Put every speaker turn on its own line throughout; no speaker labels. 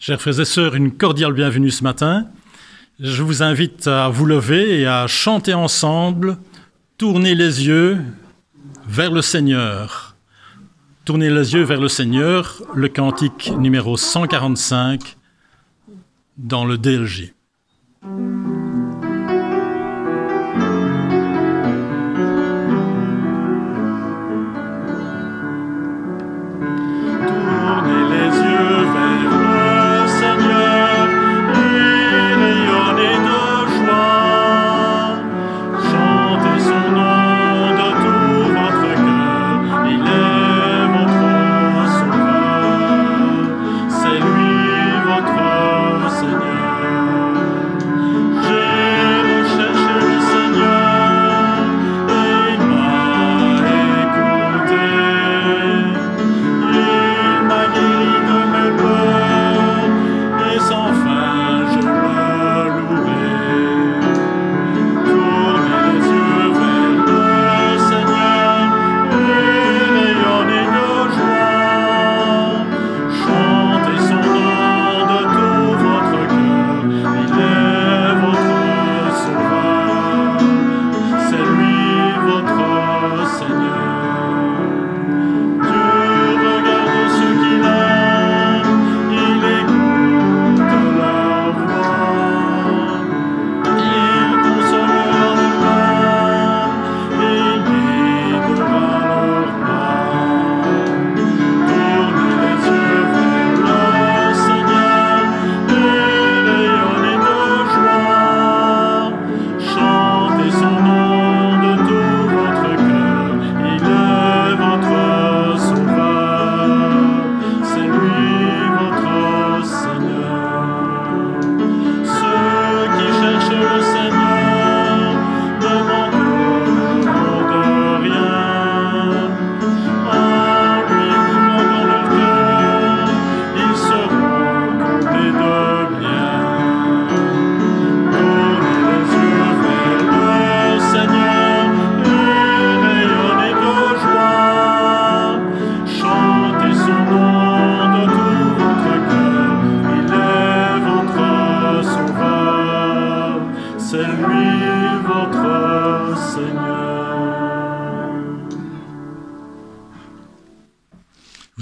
Chers frères et sœurs, une cordiale bienvenue ce matin. Je vous invite à vous lever et à chanter ensemble « Tournez les yeux vers le Seigneur ». Tournez les yeux vers le Seigneur, le cantique numéro 145 dans le DLG.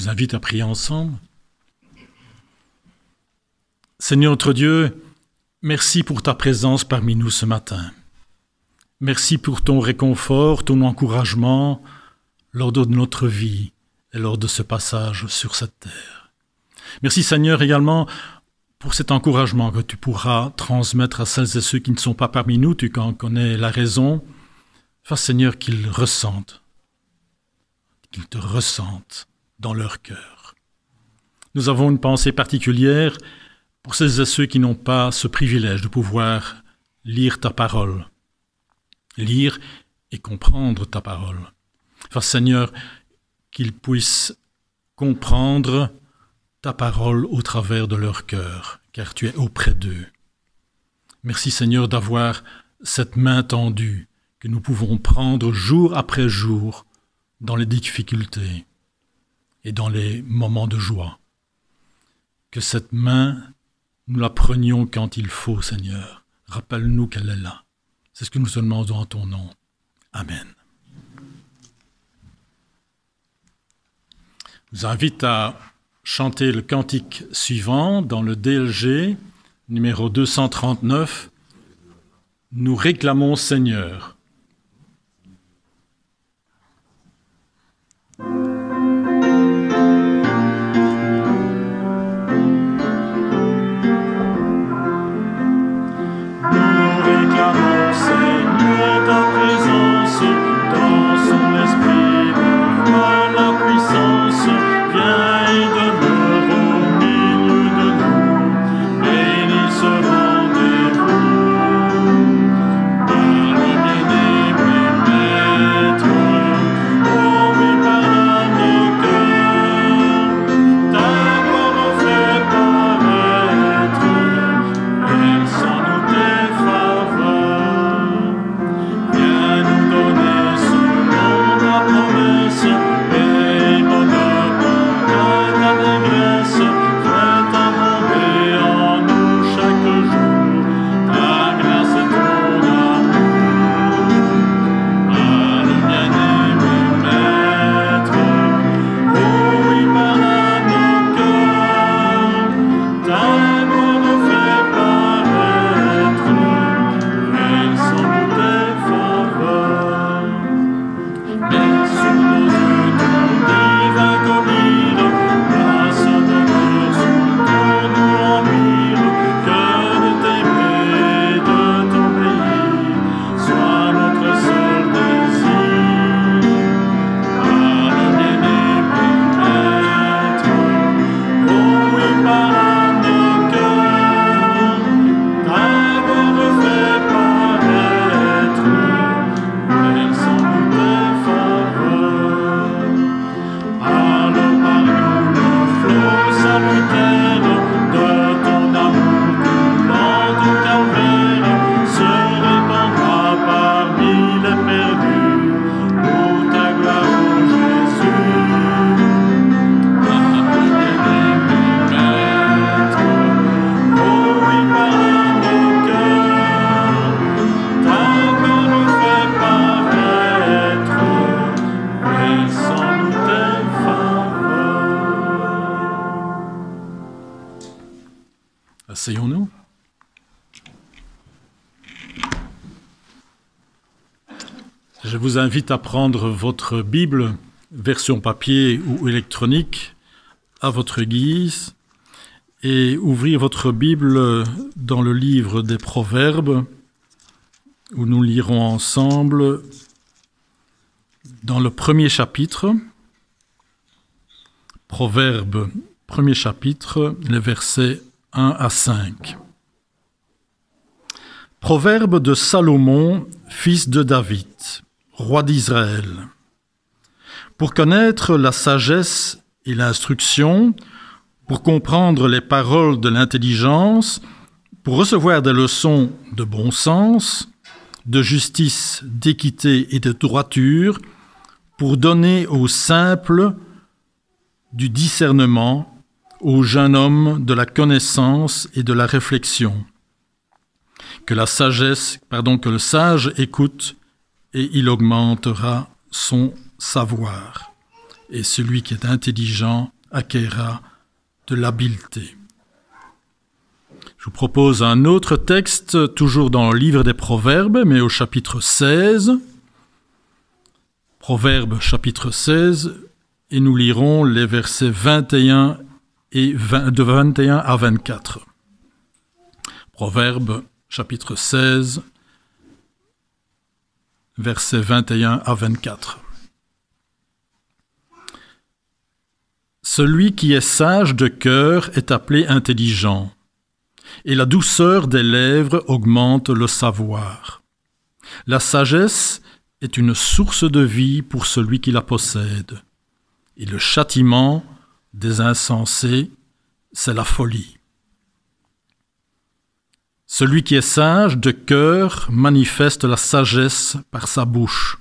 Je vous invite à prier ensemble. Seigneur notre Dieu, merci pour ta présence parmi nous ce matin. Merci pour ton réconfort, ton encouragement lors de notre vie et lors de ce passage sur cette terre. Merci Seigneur également pour cet encouragement que tu pourras transmettre à celles et ceux qui ne sont pas parmi nous, tu en connais la raison. Fais Seigneur qu'ils ressentent, qu'ils te ressentent dans leur cœur. Nous avons une pensée particulière pour celles et ceux qui n'ont pas ce privilège de pouvoir lire ta parole, lire et comprendre ta parole. Fais Seigneur qu'ils puissent comprendre ta parole au travers de leur cœur, car tu es auprès d'eux. Merci Seigneur d'avoir cette main tendue que nous pouvons prendre jour après jour dans les difficultés et dans les moments de joie. Que cette main, nous la prenions quand il faut, Seigneur. Rappelle-nous qu'elle est là. C'est ce que nous te demandons en ton nom. Amen. Je vous invite à chanter le cantique suivant dans le DLG, numéro 239. Nous réclamons Seigneur.
Viens et demeure au milieu
Asseyons-nous. Je vous invite à prendre votre Bible, version papier ou électronique, à votre guise, et ouvrir votre Bible dans le livre des Proverbes, où nous lirons ensemble dans le premier chapitre, Proverbes, premier chapitre, les versets 1 à 5. Proverbe de Salomon, fils de David, roi d'Israël. Pour connaître la sagesse et l'instruction, pour comprendre les paroles de l'intelligence, pour recevoir des leçons de bon sens, de justice, d'équité et de droiture, pour donner aux simples du discernement, aux jeunes hommes de la connaissance et de la réflexion. Que le sage écoute et il augmentera son savoir. Et celui qui est intelligent acquérera de l'habileté. Je vous propose un autre texte, toujours dans le livre des Proverbes, mais au chapitre 16. Proverbes chapitre 16, et nous lirons les versets 21 et de 21 à 24. Proverbes chapitre 16, versets 21 à 24. Celui qui est sage de cœur est appelé intelligent, et la douceur des lèvres augmente le savoir. La sagesse est une source de vie pour celui qui la possède, et le châtiment des insensés, c'est la folie. Celui qui est sage de cœur manifeste la sagesse par sa bouche,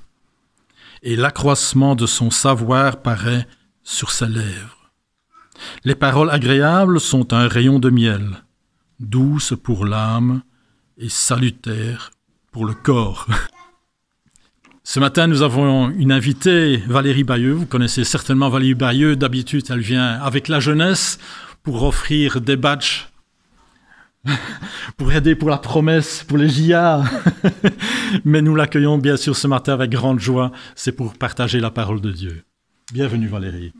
et l'accroissement de son savoir paraît sur ses lèvres. Les paroles agréables sont un rayon de miel, douces pour l'âme et salutaires pour le corps. Ce matin, nous avons une invitée, Valérie Bayeux. Vous connaissez certainement Valérie Bayeux. D'habitude, elle vient avec la jeunesse pour offrir des badges, pour aider pour la promesse, pour les JA. Mais nous l'accueillons bien sûr ce matin avec grande joie. C'est pour partager la parole de Dieu. Bienvenue Valérie.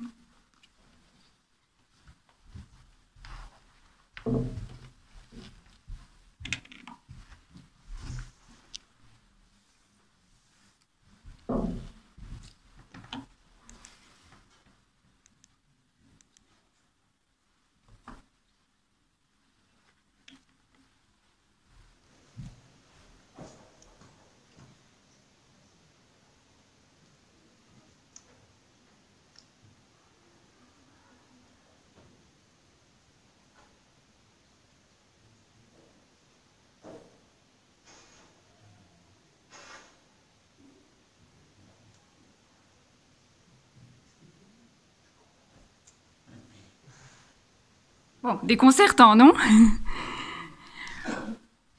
Bon, déconcertant, non?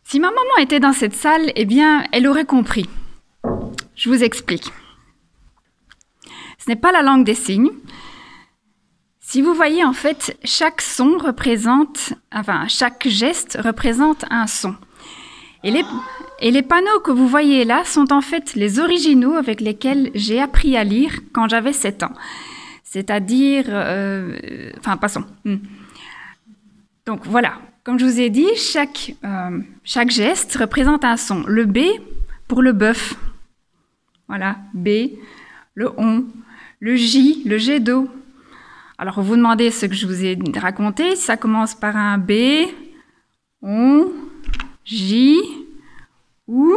Si ma maman était dans cette salle, eh bien, elle aurait compris. Je vous explique. Ce n'est pas la langue des signes. Si vous voyez, en fait, chaque geste représente un son. Et les panneaux que vous voyez là sont en fait les originaux avec lesquels j'ai appris à lire quand j'avais 7 ans. C'est-à-dire... passons. Donc voilà, comme je vous ai dit, chaque geste représente un son. Le B pour le bœuf. Voilà, B, le on, le J, le jet d'eau. Alors vous vous demandez ce que je vous ai raconté, ça commence par un B, on, J, ou,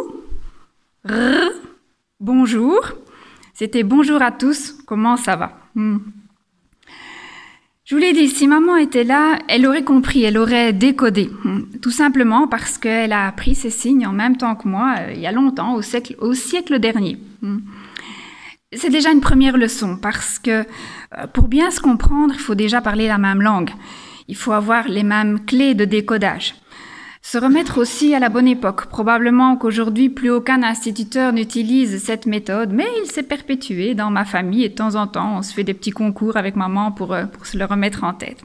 R, bonjour. C'était bonjour à tous, comment ça va? Je vous l'ai dit, si maman était là, elle aurait compris, elle aurait décodé. Tout simplement parce qu'elle a appris ces signes en même temps que moi, il y a longtemps, au siècle dernier. C'est déjà une première leçon parce que pour bien se comprendre, il faut déjà parler la même langue. Il faut avoir les mêmes clés de décodage. Se remettre aussi à la bonne époque. Probablement qu'aujourd'hui, plus aucun instituteur n'utilise cette méthode, mais il s'est perpétué dans ma famille et de temps en temps, on se fait des petits concours avec maman pour se le remettre en tête.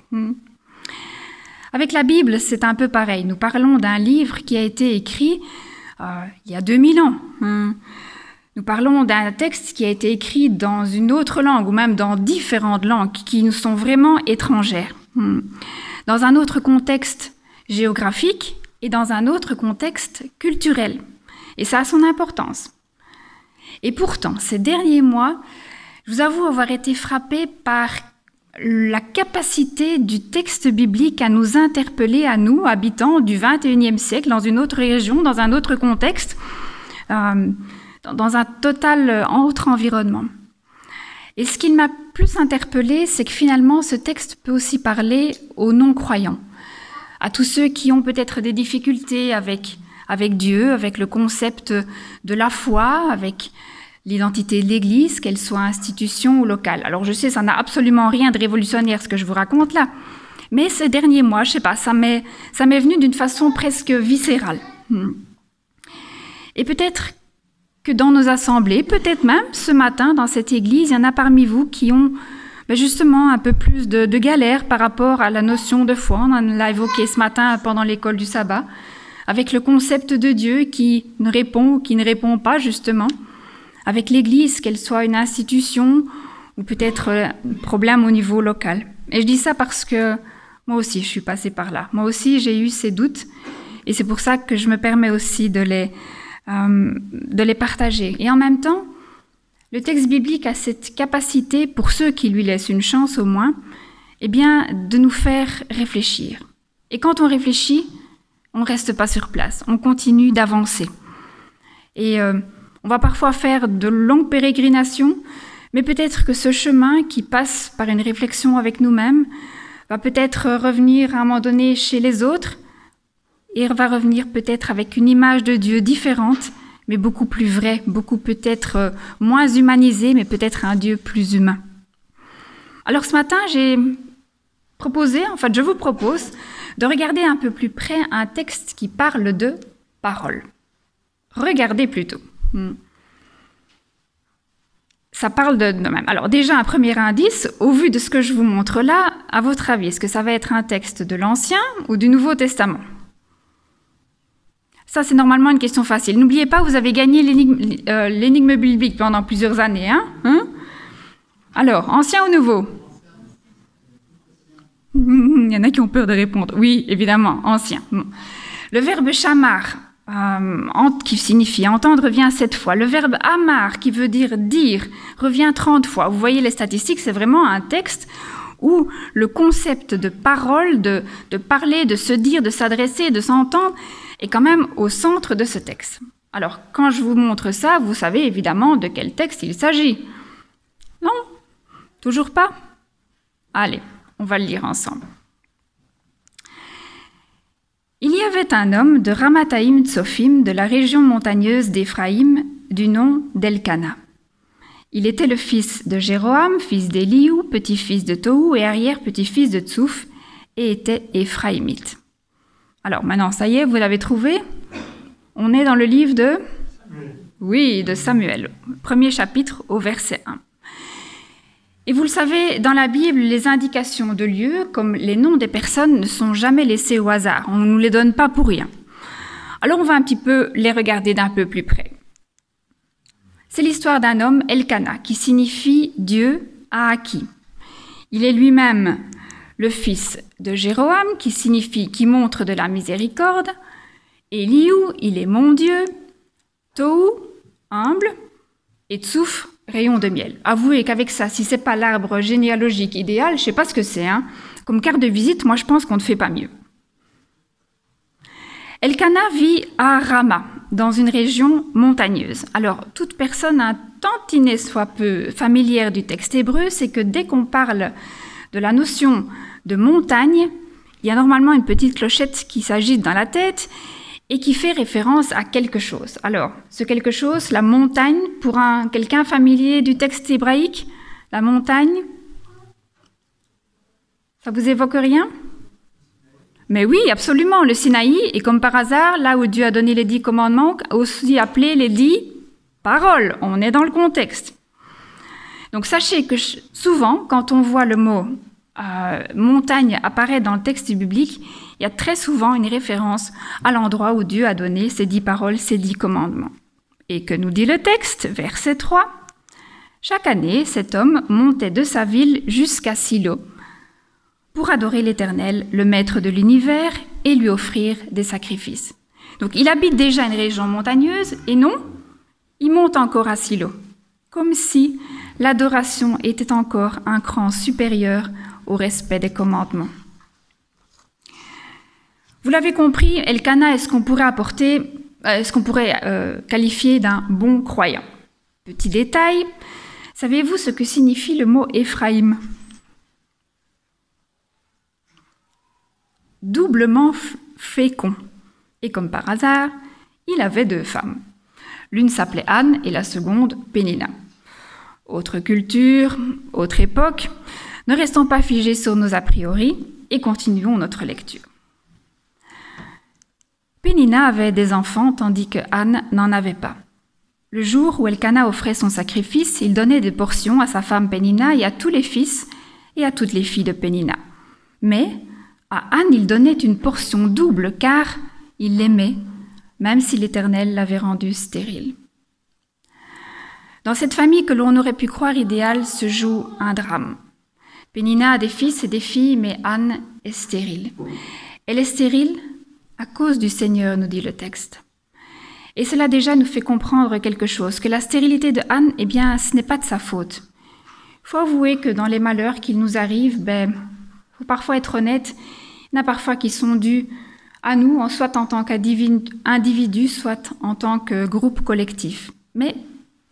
Avec la Bible, c'est un peu pareil. Nous parlons d'un livre qui a été écrit il y a 2000 ans. Nous parlons d'un texte qui a été écrit dans une autre langue ou même dans différentes langues qui nous sont vraiment étrangères. Dans un autre contexte géographique et dans un autre contexte culturel. Et ça a son importance. Et pourtant, ces derniers mois, je vous avoue avoir été frappée par la capacité du texte biblique à nous interpeller, à nous, habitants du XXIe siècle, dans une autre région, dans un autre contexte, dans un total autre environnement. Et ce qui m'a plus interpellée, c'est que finalement, ce texte peut aussi parler aux non-croyants, à tous ceux qui ont peut-être des difficultés avec Dieu, avec le concept de la foi, avec l'identité de l'Église, qu'elle soit institution ou locale. Alors je sais, ça n'a absolument rien de révolutionnaire ce que je vous raconte là, mais ces derniers mois, je sais pas, ça m'est venu d'une façon presque viscérale. Et peut-être que dans nos assemblées, peut-être même ce matin dans cette église, il y en a parmi vous qui ont justement un peu plus de galère par rapport à la notion de foi. On en l'a évoqué ce matin pendant l'école du sabbat, avec le concept de Dieu qui ne répond ou qui ne répond pas justement, avec l'Église, qu'elle soit une institution ou peut-être un problème au niveau local. Et je dis ça parce que moi aussi, je suis passée par là. Moi aussi, j'ai eu ces doutes et c'est pour ça que je me permets aussi de les partager. Et en même temps, le texte biblique a cette capacité, pour ceux qui lui laissent une chance au moins, de nous faire réfléchir. Et quand on réfléchit, on ne reste pas sur place, on continue d'avancer. Et on va parfois faire de longues pérégrinations, mais peut-être que ce chemin qui passe par une réflexion avec nous-mêmes va peut-être revenir à un moment donné chez les autres et va revenir peut-être avec une image de Dieu différente, mais beaucoup plus vraie, beaucoup peut-être moins humanisée, mais peut-être un Dieu plus humain. Alors ce matin, je vous propose de regarder un peu plus près un texte qui parle de parole. Regardez plutôt. Ça parle de même. Alors déjà, un premier indice, au vu de ce que je vous montre là, à votre avis, est-ce que ça va être un texte de l'Ancien ou du Nouveau Testament? Ça, c'est normalement une question facile. N'oubliez pas, vous avez gagné l'énigme biblique pendant plusieurs années. Alors, Ancien ou Nouveau? Il y en a qui ont peur de répondre. Oui, évidemment, Ancien. Le verbe shamar, qui signifie entendre, revient 7 fois. Le verbe amar, qui veut dire dire, revient 30 fois. Vous voyez les statistiques, c'est vraiment un texte où le concept de parole, de parler, de se dire, de s'adresser, de s'entendre, est quand même au centre de ce texte. Alors, quand je vous montre ça, vous savez évidemment de quel texte il s'agit. Non? Toujours pas? Allez, on va le lire ensemble. Il y avait un homme de Ramathaïm Tsophim, de la région montagneuse d'Éphraïm, du nom d'Elkana. Il était le fils de Jéroham, fils d'Éliou, petit-fils de Tohu et arrière-petit-fils de Tsouf, et était éphraïmite. Alors maintenant, ça y est, vous l'avez trouvé? On est dans le livre de... Oui, de Samuel, premier chapitre au verset 1. Et vous le savez, dans la Bible, les indications de lieux, comme les noms des personnes, ne sont jamais laissés au hasard. On ne nous les donne pas pour rien. Alors on va un petit peu les regarder d'un peu plus près. C'est l'histoire d'un homme, Elkana, qui signifie Dieu a acquis. Il est lui-même le fils de Jéroham, qui signifie qui montre de la miséricorde. Éliou, il est mon Dieu. Tohu, humble. Et Tsouf, rayon de miel. Avouez qu'avec ça, si c'est pas l'arbre généalogique idéal, je sais pas ce que c'est. Comme carte de visite, moi je pense qu'on ne fait pas mieux. Elkana vit à Rama, dans une région montagneuse. Alors, toute personne un tantinet soit peu familière du texte hébreu, c'est que dès qu'on parle de la notion de montagne, il y a normalement une petite clochette qui s'agite dans la tête et qui fait référence à quelque chose. Alors, ce quelque chose, la montagne, pour quelqu'un familier du texte hébraïque, la montagne, ça vous évoque rien? Mais oui, absolument, le Sinaï, et comme par hasard, là où Dieu a donné les 10 commandements, aussi appelé les 10 paroles. On est dans le contexte. Donc sachez que souvent, quand on voit le mot montagne apparaît dans le texte biblique, il y a très souvent une référence à l'endroit où Dieu a donné ces 10 paroles, ces 10 commandements. Et que nous dit le texte, verset 3 ? Chaque année, cet homme montait de sa ville jusqu'à Silo pour adorer l'Éternel, le maître de l'univers, et lui offrir des sacrifices. Donc il habite déjà une région montagneuse, et non, il monte encore à Silo, comme si l'adoration était encore un cran supérieur au respect des commandements. Vous l'avez compris, Elkana est ce qu'on pourrait qualifier d'un bon croyant. Petit détail, savez-vous ce que signifie le mot Éphraïm ? Doublement fécond. Et comme par hasard, il avait 2 femmes. L'une s'appelait Anne et la seconde Pénina. Autre culture, autre époque, ne restons pas figés sur nos a priori et continuons notre lecture. Pénina avait des enfants tandis que Anne n'en avait pas. Le jour où Elkana offrait son sacrifice, il donnait des portions à sa femme Pénina et à tous les fils et à toutes les filles de Pénina. Mais à Anne, il donnait une portion double car il l'aimait, même si l'Éternel l'avait rendue stérile. Dans cette famille que l'on aurait pu croire idéale se joue un drame. Pénina a des fils et des filles, mais Anne est stérile. Elle est stérile à cause du Seigneur, nous dit le texte. Et cela déjà nous fait comprendre quelque chose, que la stérilité de Anne, eh bien, ce n'est pas de sa faute. Il faut avouer que dans les malheurs qui nous arrivent, faut parfois être honnête, il y en a parfois qui sont dus à nous, soit en tant qu'individu, soit en tant que groupe collectif. Mais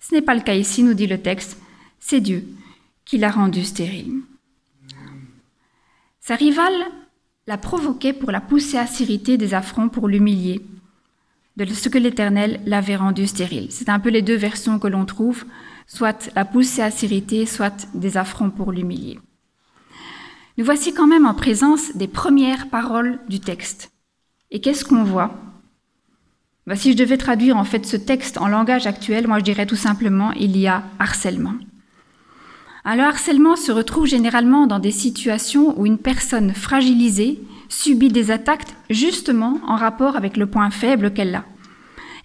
ce n'est pas le cas ici, nous dit le texte, c'est Dieu qui l'a rendue stérile. Sa rivale l'a provoqué pour la pousser à s'irriter des affronts pour l'humilier, de ce que l'Éternel l'avait rendue stérile. C'est un peu les 2 versions que l'on trouve, soit la pousser à s'irriter, soit des affronts pour l'humilier. Nous voici quand même en présence des premières paroles du texte. Et qu'est-ce qu'on voit ? Si je devais traduire en fait ce texte en langage actuel, moi je dirais tout simplement il y a harcèlement. Le harcèlement se retrouve généralement dans des situations où une personne fragilisée subit des attaques justement en rapport avec le point faible qu'elle a.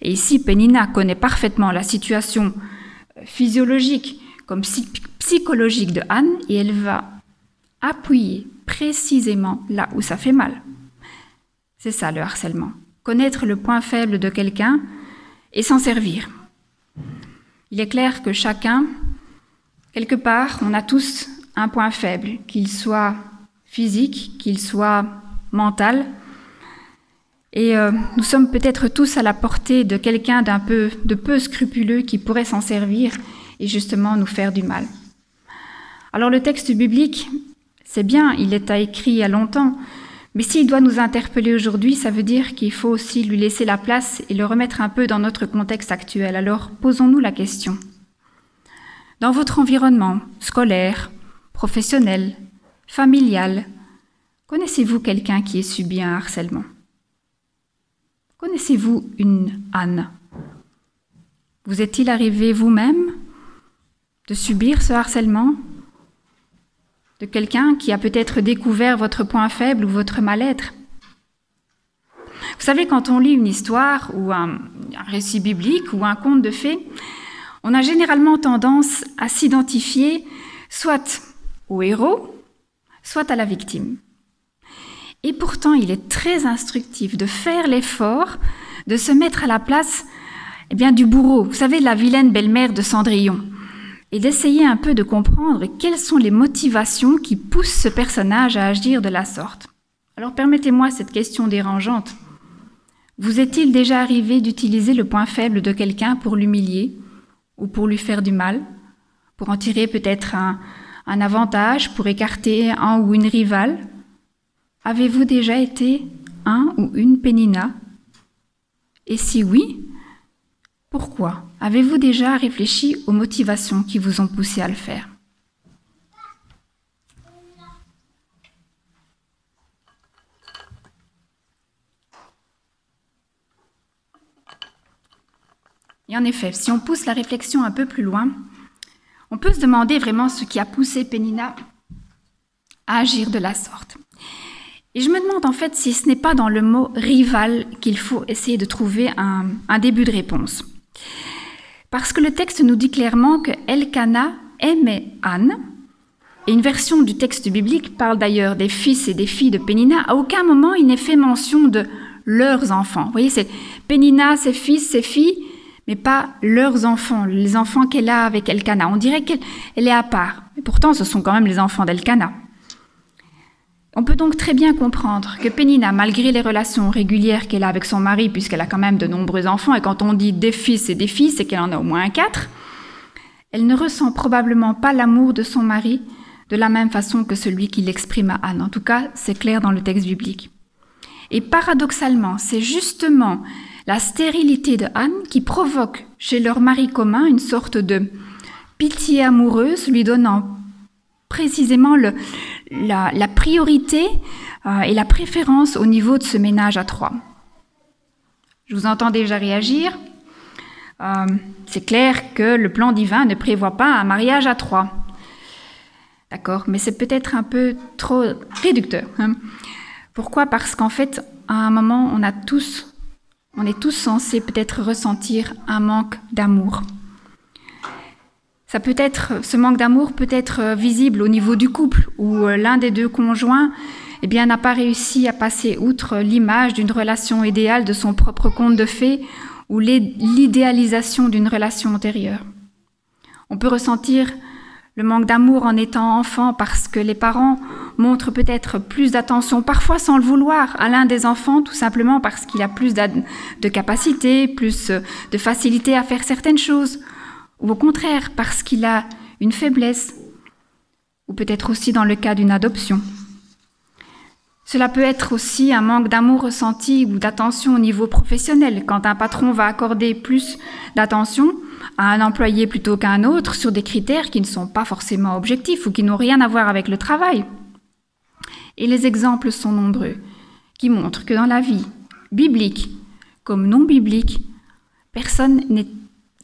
Et ici, Pénina connaît parfaitement la situation physiologique comme psychologique de Anne et elle va appuyer précisément là où ça fait mal. C'est ça le harcèlement. Connaître le point faible de quelqu'un et s'en servir. Il est clair que chacun, quelque part, on a tous un point faible, qu'il soit physique, qu'il soit mental. Et nous sommes peut-être tous à la portée de quelqu'un de peu scrupuleux qui pourrait s'en servir et justement nous faire du mal. Alors le texte biblique, c'est bien, il est écrit il y a longtemps, mais s'il doit nous interpeller aujourd'hui, ça veut dire qu'il faut aussi lui laisser la place et le remettre un peu dans notre contexte actuel. Alors posons-nous la question. Dans votre environnement scolaire, professionnel, familial, connaissez-vous quelqu'un qui ait subi un harcèlement ? Connaissez-vous une Anne ? Vous est-il arrivé vous-même de subir ce harcèlement ? De quelqu'un qui a peut-être découvert votre point faible ou votre mal-être. Vous savez, quand on lit une histoire ou un récit biblique ou un conte de fées, on a généralement tendance à s'identifier soit au héros, soit à la victime. Et pourtant, il est très instructif de faire l'effort de se mettre à la place du bourreau, vous savez, la vilaine belle-mère de Cendrillon, et d'essayer un peu de comprendre quelles sont les motivations qui poussent ce personnage à agir de la sorte. Alors permettez-moi cette question dérangeante. Vous est-il déjà arrivé d'utiliser le point faible de quelqu'un pour l'humilier ou pour lui faire du mal, pour en tirer peut-être un avantage, pour écarter un ou une rivale ? Avez-vous déjà été un ou une Pénina ? Et si oui, pourquoi ? Avez-vous déjà réfléchi aux motivations qui vous ont poussé à le faire ? Et en effet, si on pousse la réflexion un peu plus loin, on peut se demander vraiment ce qui a poussé Pénina à agir de la sorte. Et je me demande en fait si ce n'est pas dans le mot « rival » qu'il faut essayer de trouver un début de réponse. Parce que le texte nous dit clairement que Elkana aimait Anne, et une version du texte biblique parle d'ailleurs des fils et des filles de Pénina. À aucun moment il n'est fait mention de leurs enfants. Vous voyez, c'est Pénina, ses fils, ses filles, mais pas leurs enfants, les enfants qu'elle a avec Elkana. On dirait qu'elle est à part. Et pourtant, ce sont quand même les enfants d'Elkana. On peut donc très bien comprendre que Pénina, malgré les relations régulières qu'elle a avec son mari, puisqu'elle a quand même de nombreux enfants, et quand on dit des fils et des filles, c'est qu'elle en a au moins 4, elle ne ressent probablement pas l'amour de son mari de la même façon que celui qu'il exprime à Anne. En tout cas, c'est clair dans le texte biblique. Et paradoxalement, c'est justement la stérilité de Anne qui provoque chez leur mari commun une sorte de pitié amoureuse, lui donnant précisément la priorité et la préférence au niveau de ce ménage à 3. Je vous entends déjà réagir. C'est clair que le plan divin ne prévoit pas un mariage à 3. D'accord, mais c'est peut-être un peu trop réducteur. Hein. Pourquoi ? Parce qu'en fait, à un moment, on est tous censés peut-être ressentir un manque d'amour. Ce manque d'amour peut être visible au niveau du couple, où l'un des deux conjoints n'a pas réussi à passer outre l'image d'une relation idéale de son propre conte de fées ou l'idéalisation d'une relation antérieure. On peut ressentir le manque d'amour en étant enfant parce que les parents montrent peut-être plus d'attention, parfois sans le vouloir, à l'un des enfants, tout simplement parce qu'il a plus de capacité, plus de facilité à faire certaines choses, ou au contraire parce qu'il a une faiblesse, ou peut-être aussi dans le cas d'une adoption. Cela peut être aussi un manque d'amour ressenti ou d'attention au niveau professionnel, quand un patron va accorder plus d'attention à un employé plutôt qu'à un autre sur des critères qui ne sont pas forcément objectifs ou qui n'ont rien à voir avec le travail. Et les exemples sont nombreux, qui montrent que dans la vie, biblique comme non biblique, personne n'est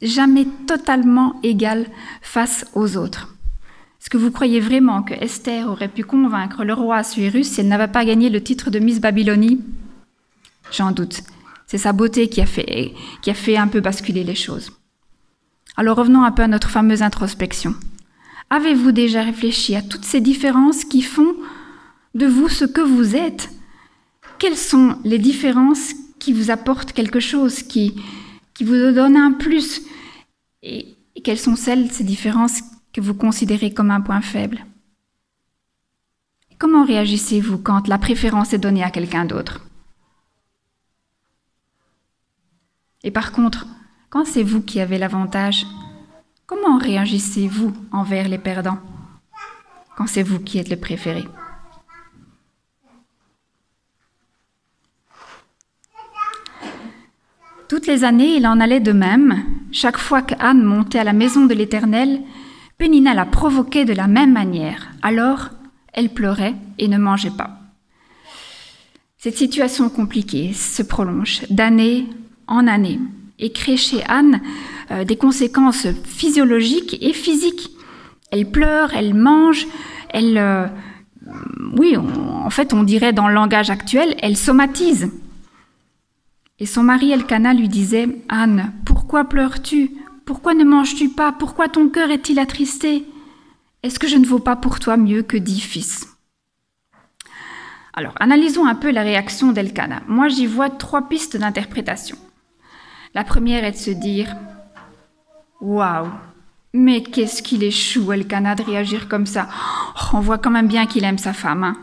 jamais totalement égal face aux autres. Est-ce que vous croyez vraiment que Esther aurait pu convaincre le roi Assuérus si elle n'avait pas gagné le titre de Miss Babylonie ? J'en doute. C'est sa beauté qui a fait un peu basculer les choses. Alors revenons un peu à notre fameuse introspection. Avez-vous déjà réfléchi à toutes ces différences qui font de vous ce que vous êtes ? Quelles sont les différences qui vous apportent quelque chose, qui vous donnent un plus ? Et quelles sont ces différences que vous considérez comme un point faible ? Comment réagissez-vous quand la préférence est donnée à quelqu'un d'autre ? Et par contre, quand c'est vous qui avez l'avantage, comment réagissez-vous envers les perdants quand c'est vous qui êtes le préféré ? Toutes les années, il en allait de même. Chaque fois qu'Anne montait à la maison de l'Éternel, Pénina la provoquait de la même manière. Alors, elle pleurait et ne mangeait pas. Cette situation compliquée se prolonge d'année en année et crée chez Anne des conséquences physiologiques et physiques. Elle pleure, elle mange, en fait, on dirait dans le langage actuel, elle somatise. Et son mari Elkana lui disait « Anne, pourquoi pleures-tu ? Pourquoi ne manges-tu pas ? Pourquoi ton cœur est-il attristé ? Est-ce que je ne vaux pas pour toi mieux que 10 fils ?» Alors, analysons un peu la réaction d'Elkana. Moi, j'y vois 3 pistes d'interprétation. La première est de se dire « Waouh, mais qu'est-ce qu'il est chou, Elkana, de réagir comme ça. On voit quand même bien qu'il aime sa femme. Hein. »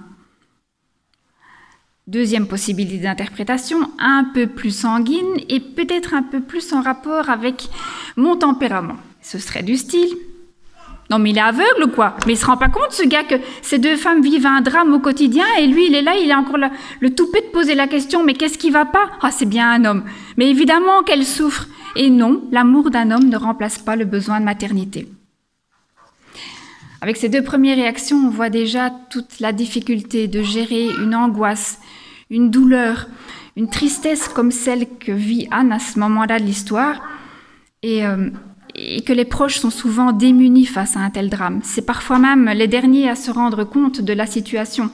Deuxième possibilité d'interprétation, un peu plus sanguine et peut-être un peu plus en rapport avec mon tempérament. Ce serait du style « Non mais il est aveugle ou quoi ? Mais il se rend pas compte ce gars que ces 2 femmes vivent un drame au quotidien et lui il est là, il a encore le toupet de poser la question « Mais qu'est-ce qui va pas ? Ah c'est bien un homme. Mais évidemment qu'elle souffre. » Et non, l'amour d'un homme ne remplace pas le besoin de maternité. Avec ces 2 premières réactions, on voit déjà toute la difficulté de gérer une angoisse, une douleur, une tristesse comme celle que vit Anne à ce moment-là de l'histoire. Et et que les proches sont souvent démunis face à un tel drame. C'est parfois même les derniers à se rendre compte de la situation.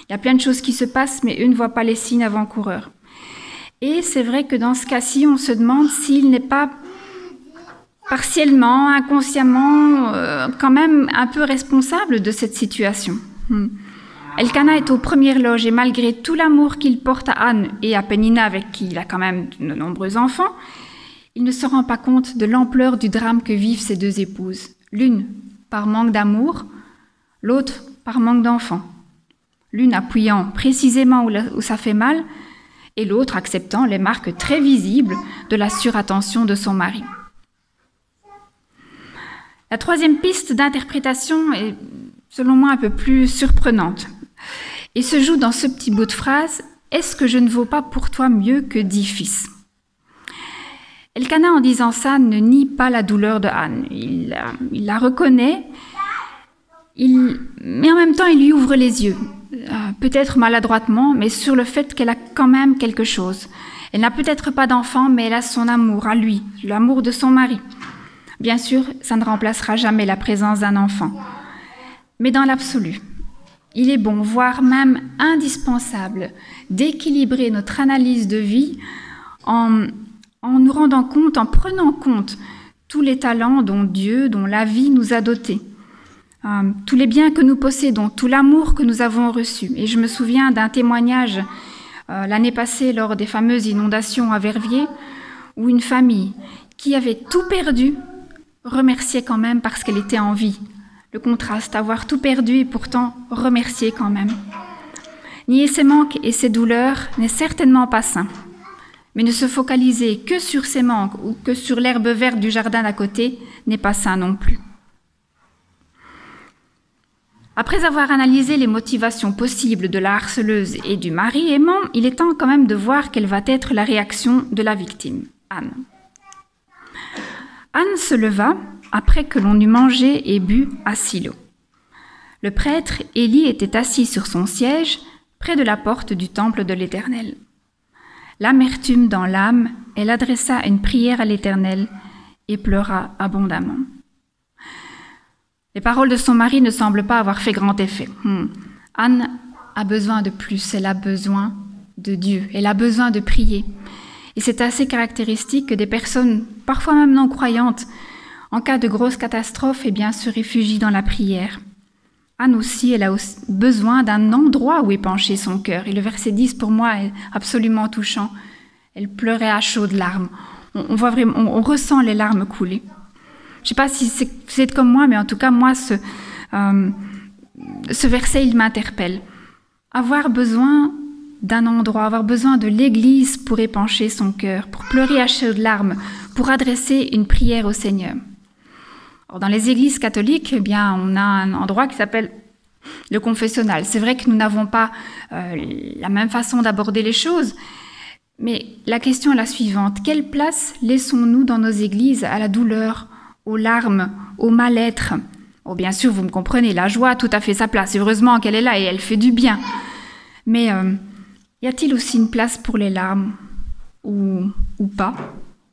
Il y a plein de choses qui se passent, mais eux ne voient pas les signes avant-coureurs. Et c'est vrai que dans ce cas-ci, on se demande s'il n'est pas partiellement, inconsciemment, quand même un peu responsable de cette situation. Elkana est aux premières loges et malgré tout l'amour qu'il porte à Anne et à Pénina, avec qui il a quand même de nombreux enfants, il ne se rend pas compte de l'ampleur du drame que vivent ces deux épouses. L'une par manque d'amour, l'autre par manque d'enfants. L'une appuyant précisément où ça fait mal, et l'autre acceptant les marques très visibles de la surattention de son mari. La troisième piste d'interprétation est, selon moi, un peu plus surprenante et se joue dans ce petit bout de phrase « Est-ce que je ne vaux pas pour toi mieux que 10 fils ?» Elkana, en disant ça, ne nie pas la douleur de Anne. Il la reconnaît, mais en même temps, il lui ouvre les yeux, peut-être maladroitement, mais sur le fait qu'elle a quand même quelque chose. Elle n'a peut-être pas d'enfant, mais elle a son amour à lui, l'amour de son mari. Bien sûr, ça ne remplacera jamais la présence d'un enfant. Mais dans l'absolu, il est bon, voire même indispensable, d'équilibrer notre analyse de vie en nous rendant compte, en prenant compte tous les talents dont Dieu, dont la vie nous a dotés, tous les biens que nous possédons, tout l'amour que nous avons reçu. Et je me souviens d'un témoignage l'année passée lors des fameuses inondations à Verviers, où une famille qui avait tout perdu remerciait quand même parce qu'elle était en vie. Le contraste, avoir tout perdu et pourtant remercier quand même. Nier ses manques et ses douleurs n'est certainement pas sain. Mais ne se focaliser que sur ses manques ou que sur l'herbe verte du jardin d'à côté n'est pas sain non plus. Après avoir analysé les motivations possibles de la harceleuse et du mari aimant, il est temps quand même de voir quelle va être la réaction de la victime, Anne. Anne se leva après que l'on eut mangé et bu à Silo. Le prêtre Élie était assis sur son siège près de la porte du temple de l'Éternel. L'amertume dans l'âme, elle adressa une prière à l'Éternel et pleura abondamment. Les paroles de son mari ne semblent pas avoir fait grand effet. Anne a besoin de plus, elle a besoin de Dieu, elle a besoin de prier. Et c'est assez caractéristique que des personnes, parfois même non croyantes, en cas de grosse catastrophe, se réfugient dans la prière. Anne aussi, elle a aussi besoin d'un endroit où épancher son cœur. Et le verset 10, pour moi, est absolument touchant. Elle pleurait à chaudes larmes. On voit vraiment, on ressent les larmes couler. Je ne sais pas si vous êtes comme moi, mais en tout cas, moi, ce verset, il m'interpelle. Avoir besoin d'un endroit, avoir besoin de l'Église pour épancher son cœur, pour pleurer à chaudes larmes, pour adresser une prière au Seigneur. Alors, dans les églises catholiques, on a un endroit qui s'appelle le confessionnal. C'est vrai que nous n'avons pas la même façon d'aborder les choses, mais la question est la suivante. Quelle place laissons-nous dans nos églises à la douleur, aux larmes, au mal-être? Bien sûr, vous me comprenez, la joie a tout à fait sa place. Heureusement qu'elle est là et elle fait du bien. Mais y a-t-il aussi une place pour les larmes ou pas?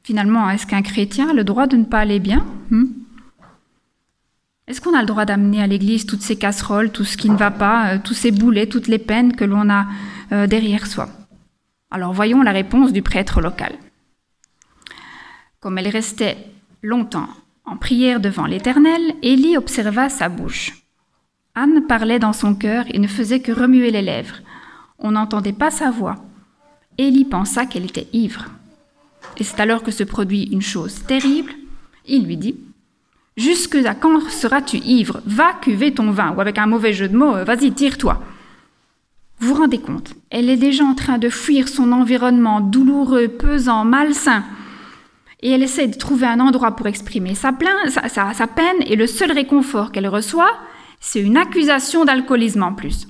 Finalement, est-ce qu'un chrétien a le droit de ne pas aller bien? Est-ce qu'on a le droit d'amener à l'église toutes ces casseroles, tout ce qui ne va pas, tous ces boulets, toutes les peines que l'on a derrière soi? Alors voyons la réponse du prêtre local. Comme elle restait longtemps en prière devant l'Éternel, Élie observa sa bouche. Anne parlait dans son cœur et ne faisait que remuer les lèvres. On n'entendait pas sa voix. Élie pensa qu'elle était ivre. Et c'est alors que se produit une chose terrible. Il lui dit: « Jusque à quand seras-tu ivre? Va cuver ton vin. » Ou avec un mauvais jeu de mots, vas-y, tire-toi. Vous vous rendez compte? Elle est déjà en train de fuir son environnement douloureux, pesant, malsain. Et elle essaie de trouver un endroit pour exprimer sa peine, et le seul réconfort qu'elle reçoit, c'est une accusation d'alcoolisme en plus.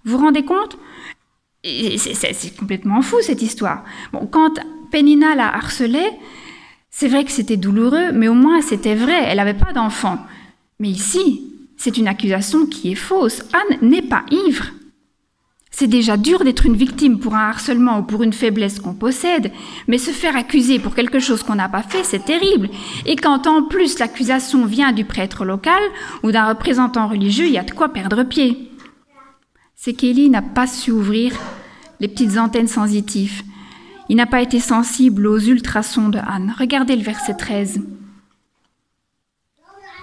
Vous vous rendez compte? C'est complètement fou cette histoire. Quand Pénina la harcelait, c'est vrai que c'était douloureux, mais au moins c'était vrai, elle n'avait pas d'enfant. Mais ici, c'est une accusation qui est fausse. Anne n'est pas ivre. C'est déjà dur d'être une victime pour un harcèlement ou pour une faiblesse qu'on possède, mais se faire accuser pour quelque chose qu'on n'a pas fait, c'est terrible. Et quand en plus l'accusation vient du prêtre local ou d'un représentant religieux, il y a de quoi perdre pied. C'est qu'Élie n'a pas su ouvrir les petites antennes sensitives. Il n'a pas été sensible aux ultrasons de Anne. Regardez le verset 13.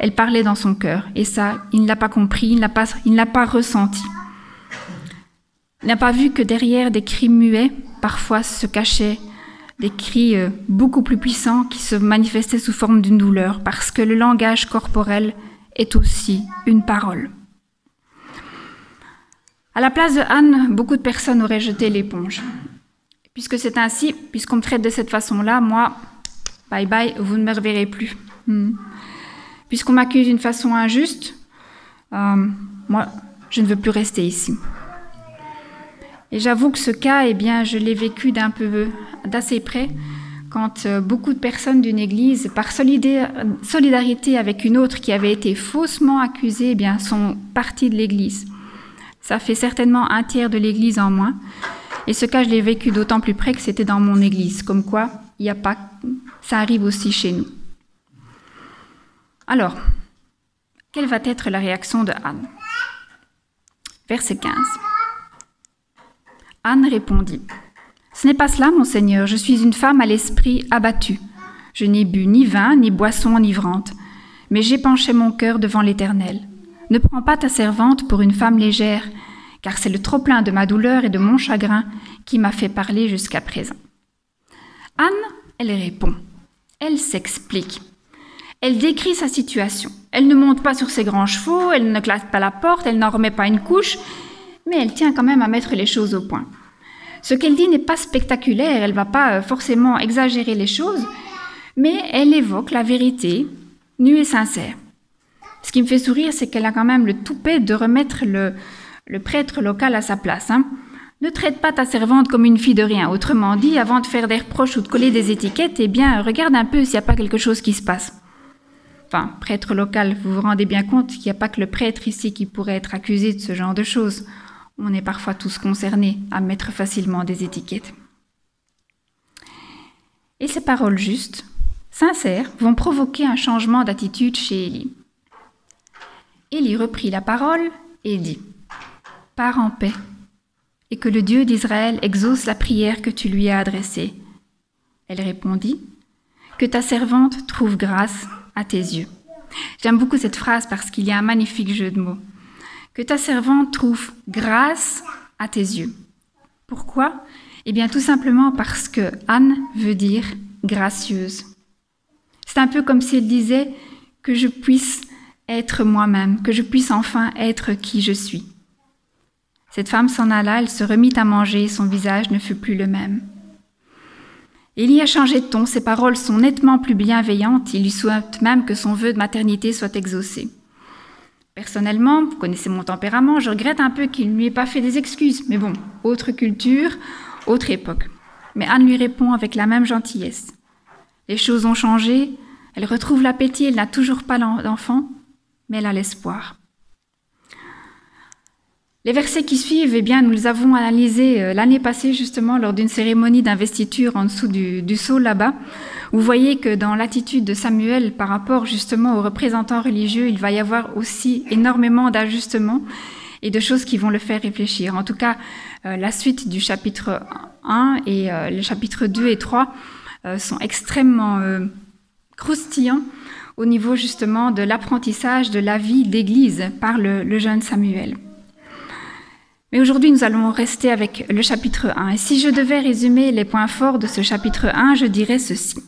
Elle parlait dans son cœur, et ça, il ne l'a pas compris, il ne l'a pas ressenti. Il n'a pas vu que derrière des cris muets, parfois se cachaient des cris beaucoup plus puissants qui se manifestaient sous forme d'une douleur, parce que le langage corporel est aussi une parole. À la place de Anne, beaucoup de personnes auraient jeté l'éponge. Puisque c'est ainsi, puisqu'on me traite de cette façon-là, moi, bye bye, vous ne me reverrez plus. Puisqu'on m'accuse d'une façon injuste, moi, je ne veux plus rester ici. Et j'avoue que ce cas, eh bien, je l'ai vécu d'assez près, quand beaucoup de personnes d'une église, par solidarité avec une autre qui avait été faussement accusée, eh bien, sont parties de l'église. Ça fait certainement un tiers de l'église en moins. Et ce cas, je l'ai vécu d'autant plus près que c'était dans mon église. Comme quoi, ça arrive aussi chez nous. Alors, quelle va être la réaction de Anne ? Verset 15. Anne répondit : « Ce n'est pas cela, mon Seigneur, je suis une femme à l'esprit abattu. Je n'ai bu ni vin, ni boisson enivrante, mais j'ai penché mon cœur devant l'Éternel. Ne prends pas ta servante pour une femme légère, car c'est le trop-plein de ma douleur et de mon chagrin qui m'a fait parler jusqu'à présent. » Anne, elle répond, elle s'explique. Elle décrit sa situation. Elle ne monte pas sur ses grands chevaux, elle ne claque pas la porte, elle n'en remet pas une couche, mais elle tient quand même à mettre les choses au point. Ce qu'elle dit n'est pas spectaculaire, elle ne va pas forcément exagérer les choses, mais elle évoque la vérité nue et sincère. Ce qui me fait sourire, c'est qu'elle a quand même le toupet de remettre le prêtre local à sa place. Ne traite pas ta servante comme une fille de rien. Autrement dit, avant de faire des reproches ou de coller des étiquettes, eh bien, regarde un peu s'il n'y a pas quelque chose qui se passe. Enfin, prêtre local, vous vous rendez bien compte qu'il n'y a pas que le prêtre ici qui pourrait être accusé de ce genre de choses. On est parfois tous concernés à mettre facilement des étiquettes. Et ces paroles justes, sincères, vont provoquer un changement d'attitude chez Élie. Élie reprit la parole et dit : « Pars en paix, et que le Dieu d'Israël exauce la prière que tu lui as adressée. » Elle répondit : « Que ta servante trouve grâce à tes yeux. » J'aime beaucoup cette phrase parce qu'il y a un magnifique jeu de mots. Que ta servante trouve grâce à tes yeux. Pourquoi ? Eh bien, tout simplement parce que Anne veut dire gracieuse. C'est un peu comme si elle disait que je puisse être moi-même, que je puisse enfin être qui je suis. Cette femme s'en alla, elle se remit à manger, son visage ne fut plus le même. Élie a changé de ton, ses paroles sont nettement plus bienveillantes, il lui souhaite même que son vœu de maternité soit exaucé. Personnellement, vous connaissez mon tempérament, je regrette un peu qu'il ne lui ait pas fait des excuses, mais bon, autre culture, autre époque. Mais Anne lui répond avec la même gentillesse. Les choses ont changé, elle retrouve l'appétit, elle n'a toujours pas d'enfant, mais elle a l'espoir. Les versets qui suivent, eh bien, nous les avons analysés l'année passée justement lors d'une cérémonie d'investiture en dessous du sceau là-bas. Vous voyez que dans l'attitude de Samuel par rapport justement aux représentants religieux, il va y avoir aussi énormément d'ajustements et de choses qui vont le faire réfléchir. En tout cas, la suite du chapitre 1 et le chapitre 2 et 3 sont extrêmement croustillants au niveau justement de l'apprentissage de la vie d'Église par le jeune Samuel. Mais aujourd'hui, nous allons rester avec le chapitre 1. Et si je devais résumer les points forts de ce chapitre 1, je dirais ceci.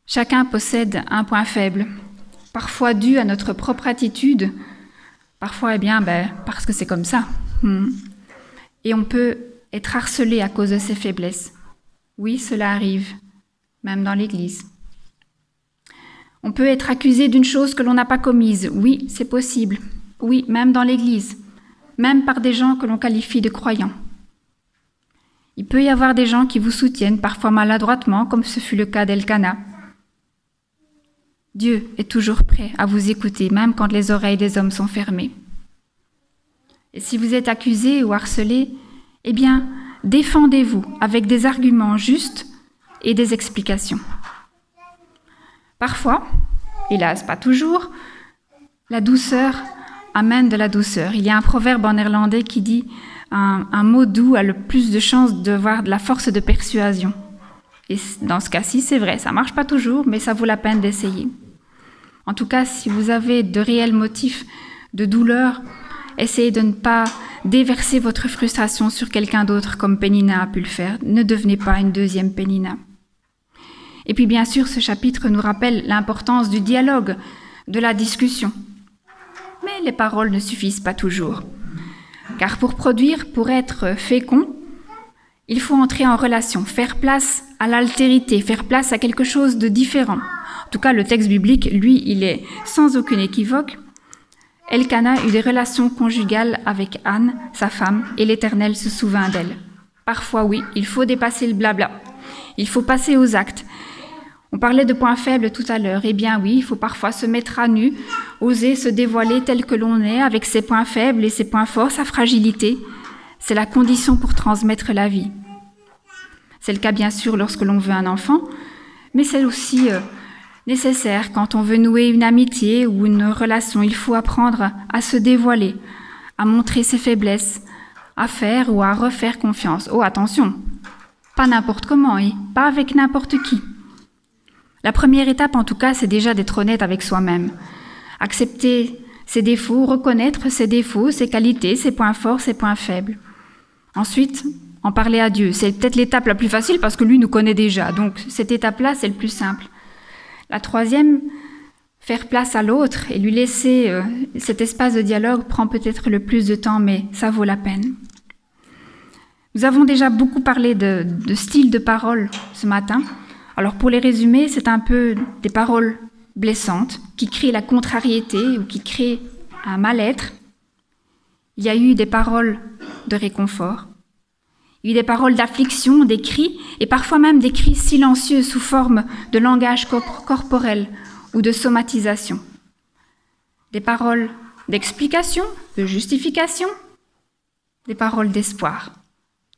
Chacun possède un point faible, parfois dû à notre propre attitude, parfois parce que c'est comme ça. Et on peut être harcelé à cause de ses faiblesses. Oui, cela arrive, même dans l'Église. On peut être accusé d'une chose que l'on n'a pas commise. Oui, c'est possible. Oui, même dans l'Église, même par des gens que l'on qualifie de croyants. Il peut y avoir des gens qui vous soutiennent, parfois maladroitement, comme ce fut le cas d'Elkana. Dieu est toujours prêt à vous écouter, même quand les oreilles des hommes sont fermées. Et si vous êtes accusé ou harcelé, eh bien, défendez-vous avec des arguments justes et des explications. Parfois, hélas pas toujours, la douceur amène de la douceur. Il y a un proverbe en néerlandais qui dit un mot doux a le plus de chances d'avoir de la force de persuasion. Et dans ce cas-ci, c'est vrai, ça ne marche pas toujours, mais ça vaut la peine d'essayer. En tout cas, si vous avez de réels motifs de douleur, essayez de ne pas déverser votre frustration sur quelqu'un d'autre comme Pénina a pu le faire. Ne devenez pas une deuxième Pénina. Et puis bien sûr, ce chapitre nous rappelle l'importance du dialogue, de la discussion. Mais les paroles ne suffisent pas toujours. Car pour produire, pour être fécond, il faut entrer en relation, faire place à l'altérité, faire place à quelque chose de différent. En tout cas, le texte biblique, lui, il est sans aucun équivoque. Elkana eut des relations conjugales avec Anne, sa femme, et l'Éternel se souvint d'elle. Parfois, oui, il faut dépasser le blabla. Il faut passer aux actes. On parlait de points faibles tout à l'heure. Eh bien oui, il faut parfois se mettre à nu, oser se dévoiler tel que l'on est, avec ses points faibles et ses points forts, sa fragilité. C'est la condition pour transmettre la vie. C'est le cas bien sûr lorsque l'on veut un enfant, mais c'est aussi nécessaire quand on veut nouer une amitié ou une relation. Il faut apprendre à se dévoiler, à montrer ses faiblesses, à faire ou à refaire confiance. Oh, attention, pas n'importe comment et pas avec n'importe qui. La première étape, en tout cas, c'est déjà d'être honnête avec soi-même. Accepter ses défauts, reconnaître ses défauts, ses qualités, ses points forts, ses points faibles. Ensuite, en parler à Dieu. C'est peut-être l'étape la plus facile parce que lui nous connaît déjà. Donc, cette étape-là, c'est le plus simple. La troisième, faire place à l'autre et lui laisser cet espace de dialogue prend peut-être le plus de temps, mais ça vaut la peine. Nous avons déjà beaucoup parlé de style de parole ce matin. Alors pour les résumer, c'est un peu des paroles blessantes qui créent la contrariété ou qui créent un mal-être. Il y a eu des paroles de réconfort. Il y a eu des paroles d'affliction, des cris, et parfois même des cris silencieux sous forme de langage corporel ou de somatisation. Des paroles d'explication, de justification, des paroles d'espoir,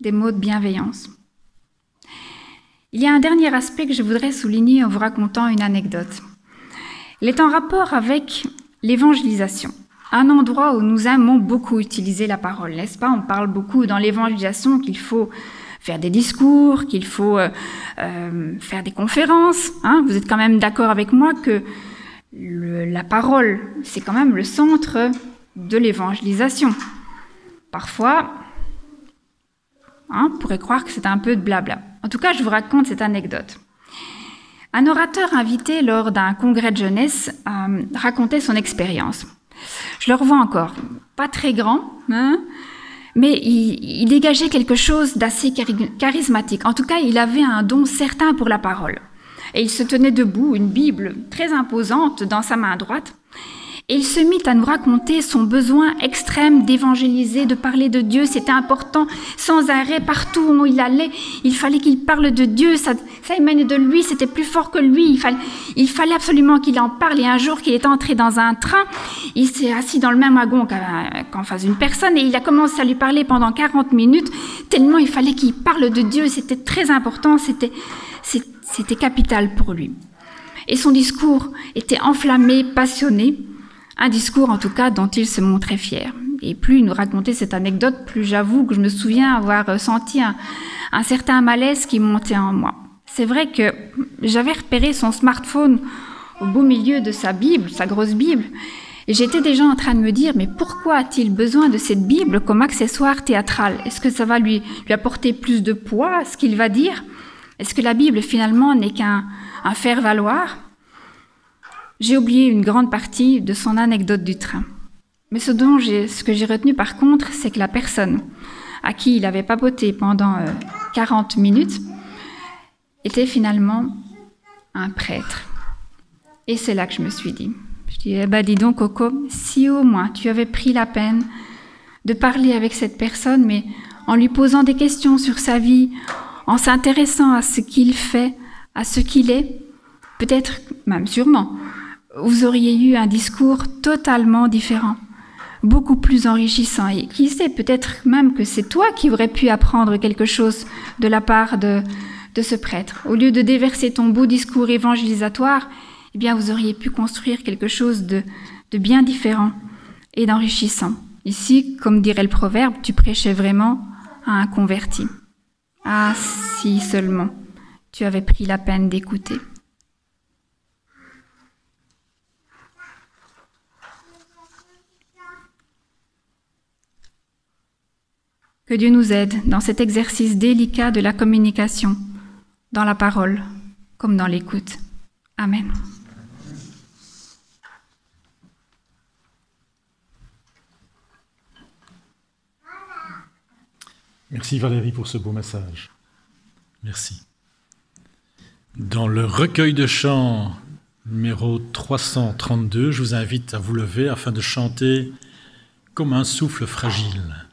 des mots de bienveillance. Il y a un dernier aspect que je voudrais souligner en vous racontant une anecdote. Il est en rapport avec l'évangélisation, un endroit où nous aimons beaucoup utiliser la parole, n'est-ce pas? On parle beaucoup dans l'évangélisation qu'il faut faire des discours, qu'il faut faire des conférences. Hein? Vous êtes quand même d'accord avec moi que la parole, c'est quand même le centre de l'évangélisation. Parfois, on pourrait croire que c'est un peu de blabla. En tout cas, je vous raconte cette anecdote. Un orateur invité lors d'un congrès de jeunesse racontait son expérience. Je le revois encore, pas très grand, hein, mais il dégageait quelque chose d'assez charismatique. En tout cas, il avait un don certain pour la parole. Et il se tenait debout, une Bible très imposante dans sa main droite. Et il se mit à nous raconter son besoin extrême d'évangéliser, de parler de Dieu. C'était important, sans arrêt, partout où il allait. Il fallait qu'il parle de Dieu, ça émanait de lui, c'était plus fort que lui. Il fallait absolument qu'il en parle. Et un jour qu'il est entré dans un train, il s'est assis dans le même wagon qu'en face d'une personne et il a commencé à lui parler pendant 40 minutes, tellement il fallait qu'il parle de Dieu. C'était très important, c'était capital pour lui. Et son discours était enflammé, passionné. Un discours, en tout cas, dont il se montrait fier. Et plus il nous racontait cette anecdote, plus j'avoue que je me souviens avoir senti un certain malaise qui montait en moi. C'est vrai que j'avais repéré son smartphone au beau milieu de sa Bible, sa grosse Bible, et j'étais déjà en train de me dire, mais pourquoi a-t-il besoin de cette Bible comme accessoire théâtral? Est-ce que ça va lui apporter plus de poids, ce qu'il va dire? Est-ce que la Bible, finalement, n'est qu'un faire-valoir? J'ai oublié une grande partie de son anecdote du train. Mais ce que j'ai retenu par contre, c'est que la personne à qui il avait papoté pendant 40 minutes était finalement un prêtre. Et c'est là que je me suis dit. Je dis, dis donc Coco, si au moins tu avais pris la peine de parler avec cette personne, mais en lui posant des questions sur sa vie, en s'intéressant à ce qu'il fait, à ce qu'il est, peut-être, même sûrement, vous auriez eu un discours totalement différent. beaucoup plus enrichissant. Et qui sait, peut-être même que c'est toi qui aurais pu apprendre quelque chose de la part de ce prêtre. Au lieu de déverser ton beau discours évangélisatoire, eh bien, vous auriez pu construire quelque chose de bien différent et d'enrichissant. Ici, comme dirait le proverbe, tu prêchais vraiment à un converti. Ah, si seulement tu avais pris la peine d'écouter. Que Dieu nous aide dans cet exercice délicat de la communication, dans la parole comme dans l'écoute. Amen.
Merci Valérie pour ce beau message. Merci. Dans le recueil de chants numéro 332, je vous invite à vous lever afin de chanter comme un souffle fragile.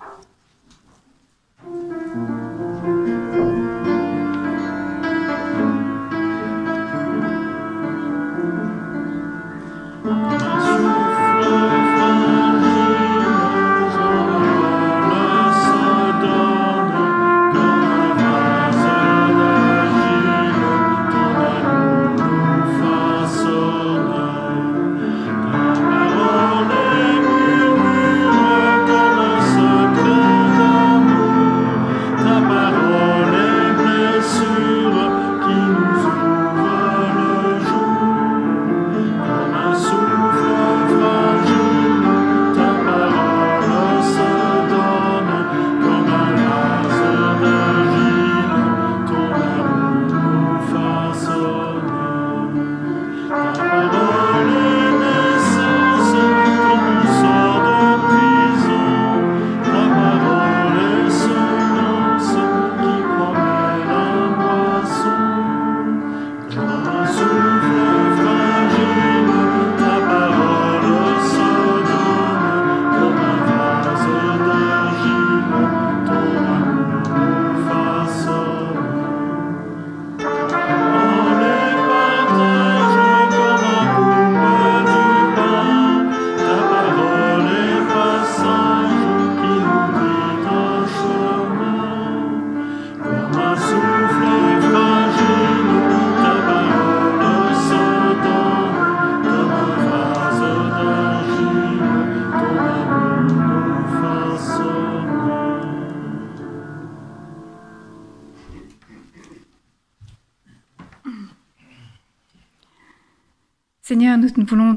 Seigneur, nous voulons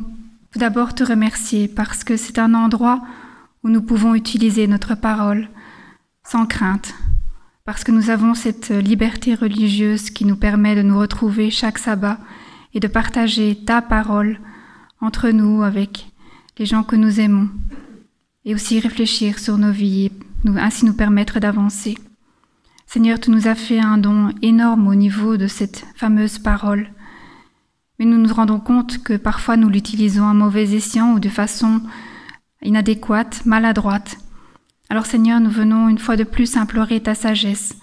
tout d'abord te remercier parce que c'est un endroit où nous pouvons utiliser notre parole sans crainte, parce que nous avons cette liberté religieuse qui nous permet de nous retrouver chaque sabbat et de partager ta parole entre nous avec les gens que nous aimons et aussi réfléchir sur nos vies et ainsi nous permettre d'avancer. Seigneur, tu nous as fait un don énorme au niveau de cette fameuse parole. Mais nous nous rendons compte que parfois nous l'utilisons à mauvais escient ou de façon inadéquate, maladroite. Alors Seigneur, nous venons une fois de plus implorer ta sagesse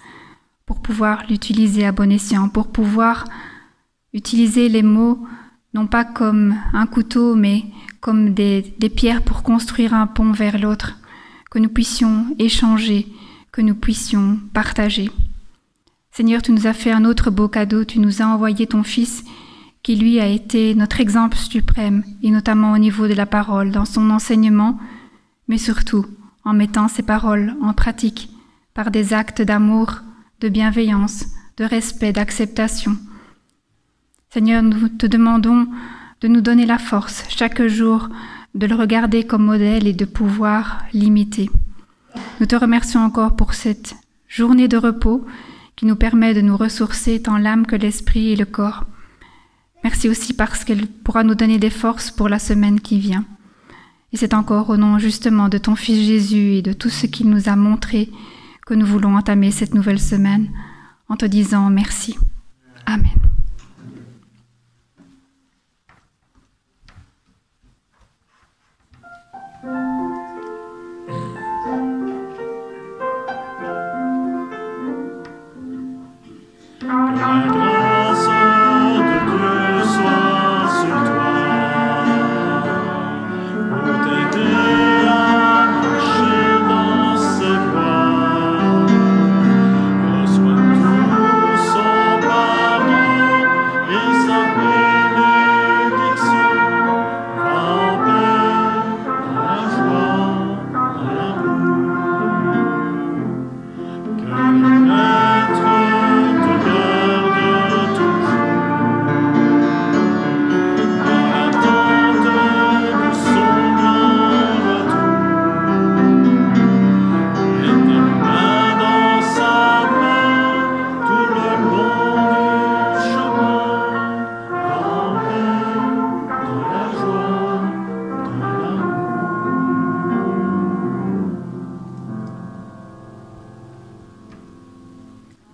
pour pouvoir l'utiliser à bon escient, pour pouvoir utiliser les mots non pas comme un couteau, mais comme des pierres pour construire un pont vers l'autre, que nous puissions échanger, que nous puissions partager. Seigneur, tu nous as fait un autre beau cadeau, tu nous as envoyé ton Fils qui lui a été notre exemple suprême, et notamment au niveau de la parole, dans son enseignement, mais surtout en mettant ces paroles en pratique par des actes d'amour, de bienveillance, de respect, d'acceptation. Seigneur, nous te demandons de nous donner la force chaque jour de le regarder comme modèle et de pouvoir l'imiter. Nous te remercions encore pour cette journée de repos qui nous permet de nous ressourcer tant l'âme que l'esprit et le corps. Merci aussi parce qu'elle pourra nous donner des forces pour la semaine qui vient. Et c'est encore au nom justement de ton Fils Jésus et de tout ce qu'il nous a montré que nous voulons entamer cette nouvelle semaine en te disant merci. Amen.
Pour t'aider à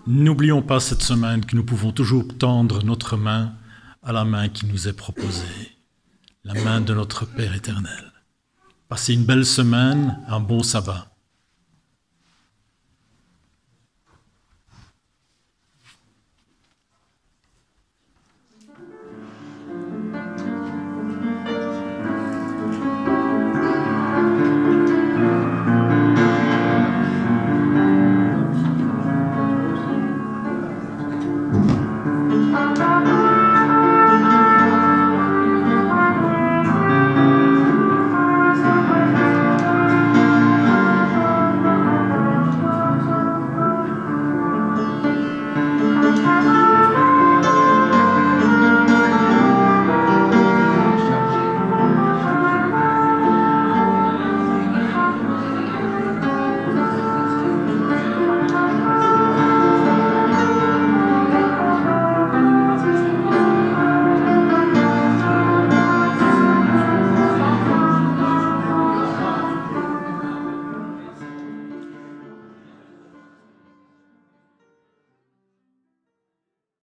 N'oublions pas cette semaine que nous pouvons toujours tendre notre main à la main qui nous est proposée, la main de notre Père éternel. Passez une belle semaine, un bon sabbat.